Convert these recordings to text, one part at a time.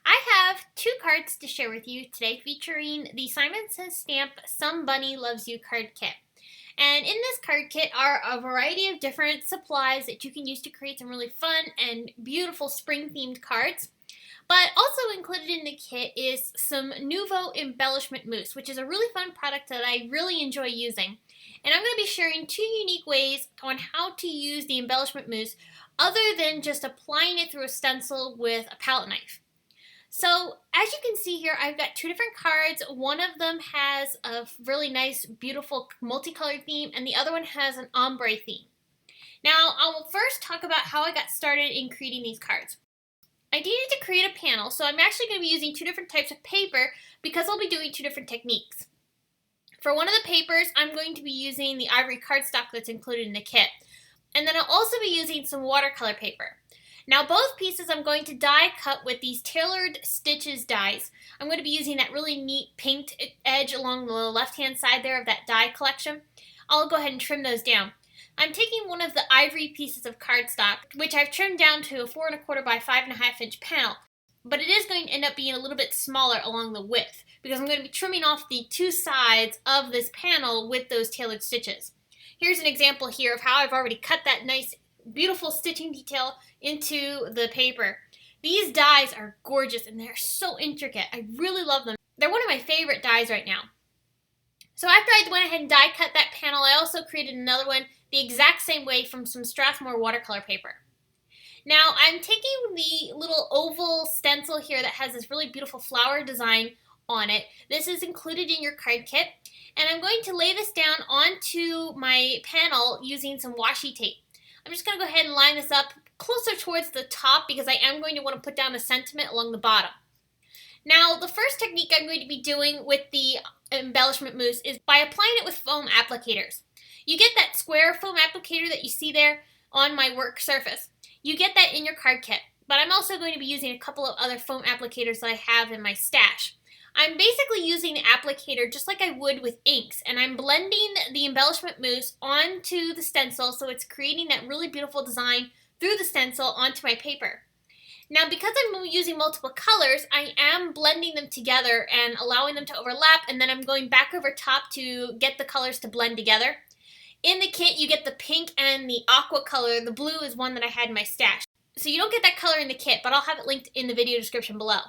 I have two cards to share with you today featuring the Simon Says stamp Some Bunny Loves You card kit. And in this card kit are a variety of different supplies that you can use to create some really fun and beautiful spring themed cards. But also included in the kit is some Nuvo Embellishment Mousse, which is a really fun product that I really enjoy using. And I'm going to be sharing two unique ways on how to use the embellishment mousse other than just applying it through a stencil with a palette knife. So as you can see here, I've got two different cards. One of them has a really nice, beautiful multicolored theme, and the other one has an ombre theme. Now, I will first talk about how I got started in creating these cards. I needed to create a panel, so I'm actually going to be using two different types of paper because I'll be doing two different techniques. For one of the papers, I'm going to be using the ivory cardstock that's included in the kit. And then I'll also be using some watercolor paper. Now both pieces I'm going to die cut with these tailored stitches dies. I'm going to be using that really neat pinked edge along the left-hand side there of that die collection. I'll go ahead and trim those down. I'm taking one of the ivory pieces of cardstock, which I've trimmed down to a 4 1/4 by 5.5 inch panel, but it is going to end up being a little bit smaller along the width because I'm going to be trimming off the two sides of this panel with those tailored stitches. Here's an example here of how I've already cut that nice beautiful stitching detail into the paper. These dies are gorgeous and they're so intricate. I really love them. They're one of my favorite dies right now. So after I went ahead and die cut that panel, I also created another one the exact same way from some Strathmore watercolor paper. Now I'm taking the little oval stencil here that has this really beautiful flower design on it. This is included in your card kit, and I'm going to lay this down onto my panel using some washi tape. I'm just going to go ahead and line this up closer towards the top because I am going to want to put down a sentiment along the bottom. Now, the first technique I'm going to be doing with the embellishment mousse is by applying it with foam applicators. You get that square foam applicator that you see there on my work surface. You get that in your card kit, but I'm also going to be using a couple of other foam applicators that I have in my stash. I'm basically using the applicator just like I would with inks, and I'm blending the embellishment mousse onto the stencil so it's creating that really beautiful design through the stencil onto my paper. Now because I'm using multiple colors, I am blending them together and allowing them to overlap, and then I'm going back over top to get the colors to blend together. In the kit you get the pink and the aqua color. The blue is one that I had in my stash. So you don't get that color in the kit, but I'll have it linked in the video description below.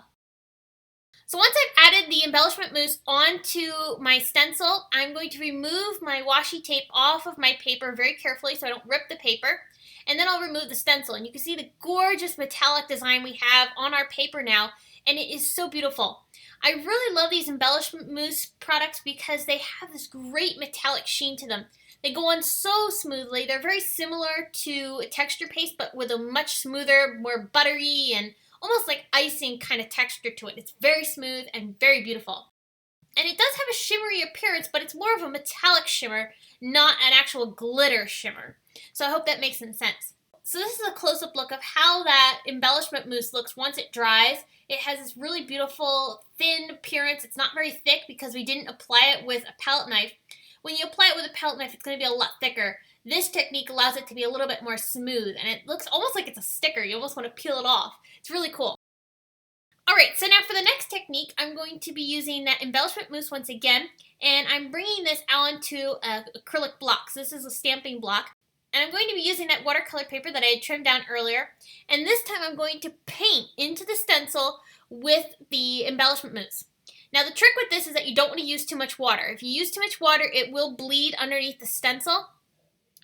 So once I've added the embellishment mousse onto my stencil, I'm going to remove my washi tape off of my paper very carefully so I don't rip the paper. And then I'll remove the stencil. And you can see the gorgeous metallic design we have on our paper now. And it is so beautiful. I really love these embellishment mousse products because they have this great metallic sheen to them. They go on so smoothly. They're very similar to a texture paste, but with a much smoother, more buttery, and almost like icing kind of texture to it. It's very smooth and very beautiful. And it does have a shimmery appearance, but it's more of a metallic shimmer, not an actual glitter shimmer. So I hope that makes some sense. So this is a close-up look of how that embellishment mousse looks once it dries. It has this really beautiful thin appearance. It's not very thick because we didn't apply it with a palette knife. When you apply it with a palette knife, it's going to be a lot thicker. This technique allows it to be a little bit more smooth, and it looks almost like it's a sticker. You almost want to peel it off. It's really cool. Alright, so now for the next technique, I'm going to be using that embellishment mousse once again, and I'm bringing this onto an acrylic block. So this is a stamping block, and I'm going to be using that watercolor paper that I had trimmed down earlier, and this time I'm going to paint into the stencil with the embellishment mousse. Now the trick with this is that you don't want to use too much water. If you use too much water, it will bleed underneath the stencil,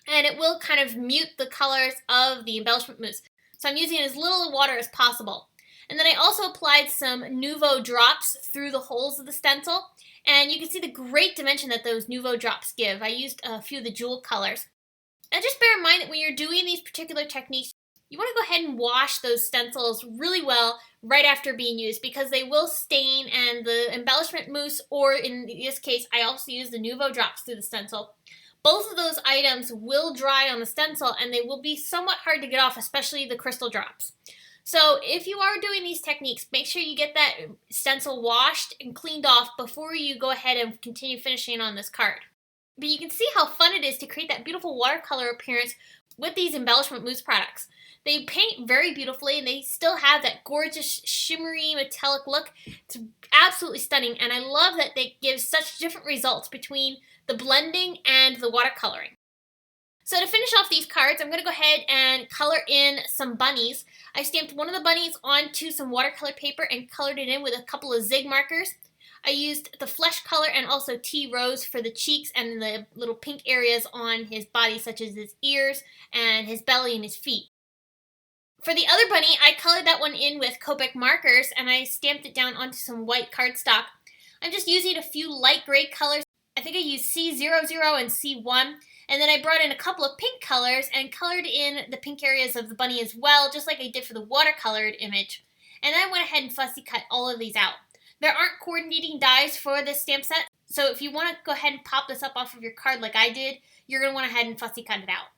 and it will kind of mute the colors of the embellishment mousse. So I'm using as little water as possible. And then I also applied some Nuvo drops through the holes of the stencil, and you can see the great dimension that those Nuvo drops give. I used a few of the jewel colors. And just bear in mind that when you're doing these particular techniques, you want to go ahead and wash those stencils really well right after being used because they will stain, and the embellishment mousse, or in this case, I also use the Nuvo drops through the stencil. Both of those items will dry on the stencil and they will be somewhat hard to get off, especially the crystal drops. So if you are doing these techniques, make sure you get that stencil washed and cleaned off before you go ahead and continue finishing on this card. But you can see how fun it is to create that beautiful watercolor appearance with these embellishment mousse products. They paint very beautifully, and they still have that gorgeous shimmery metallic look. It's absolutely stunning, and I love that they give such different results between the blending and the watercoloring. So to finish off these cards, I'm going to go ahead and color in some bunnies. I stamped one of the bunnies onto some watercolor paper and colored it in with a couple of zig markers. I used the flesh color and also tea rose for the cheeks and the little pink areas on his body, such as his ears and his belly and his feet. For the other bunny, I colored that one in with Copic markers, and I stamped it down onto some white cardstock. I'm just using a few light gray colors. I think I used C00 and C1, and then I brought in a couple of pink colors and colored in the pink areas of the bunny as well, just like I did for the watercolored image. And then I went ahead and fussy cut all of these out. There aren't coordinating dies for this stamp set, so if you want to go ahead and pop this up off of your card like I did, you're going to want to go ahead and fussy cut it out.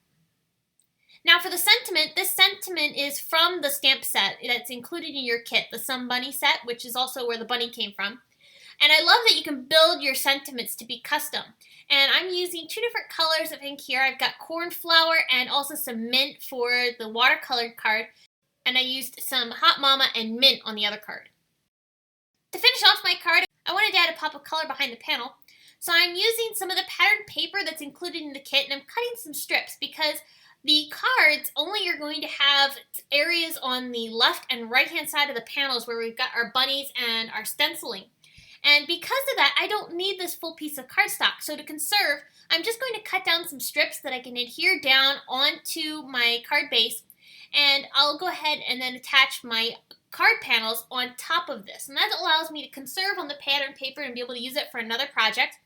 Now for the sentiment, this sentiment is from the stamp set that's included in your kit, the Some Bunny set, which is also where the bunny came from. And I love that you can build your sentiments to be custom. And I'm using two different colors of ink here. I've got cornflower and also some mint for the watercolored card. And I used some Hot Mama and mint on the other card. To finish off my card, I wanted to add a pop of color behind the panel. So I'm using some of the patterned paper that's included in the kit, and I'm cutting some strips because the cards only are going to have areas on the left and right hand side of the panels where we've got our bunnies and our stenciling. And because of that, I don't need this full piece of cardstock. So to conserve, I'm just going to cut down some strips that I can adhere down onto my card base, and I'll go ahead and then attach my card panels on top of this. And that allows me to conserve on the pattern paper and be able to use it for another project.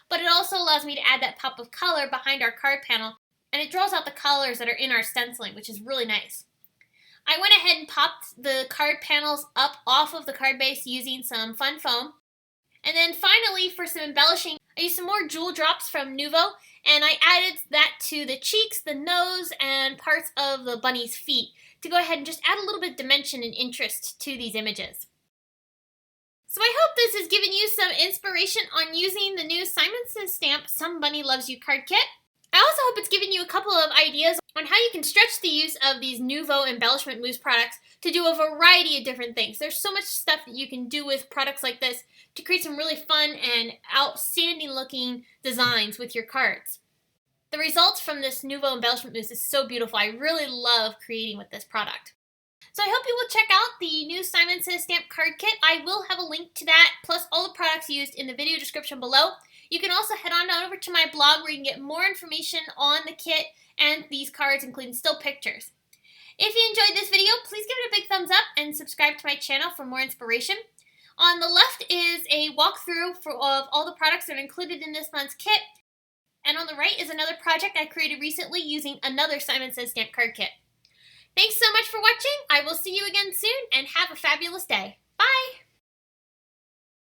But it also allows me to add that pop of color behind our card panel, and it draws out the colors that are in our stenciling, which is really nice. I went ahead and popped the card panels up off of the card base using some fun foam. And then finally, for some embellishing, I used some more jewel drops from Nuvo, and I added that to the cheeks, the nose, and parts of the bunny's feet to go ahead and just add a little bit of dimension and interest to these images. So I hope this has given you some inspiration on using the new Simon Says stamp Some Bunny Loves You card kit. I also hope it's given you a couple of ideas on how you can stretch the use of these Nuvo Embellishment Mousse products to do a variety of different things. There's so much stuff that you can do with products like this to create some really fun and outstanding looking designs with your cards. The results from this Nuvo Embellishment Mousse is so beautiful. I really love creating with this product. So I hope you will check out the new Simon Says stamp card kit. I will have a link to that, plus all the products used in the video description below. You can also head on over to my blog where you can get more information on the kit and these cards, including still pictures. If you enjoyed this video, please give it a big thumbs up and subscribe to my channel for more inspiration. On the left is a walkthrough of all the products that are included in this month's kit. And on the right is another project I created recently using another Simon Says stamp card kit. Thanks so much for watching. I will see you again soon, and have a fabulous day. Bye!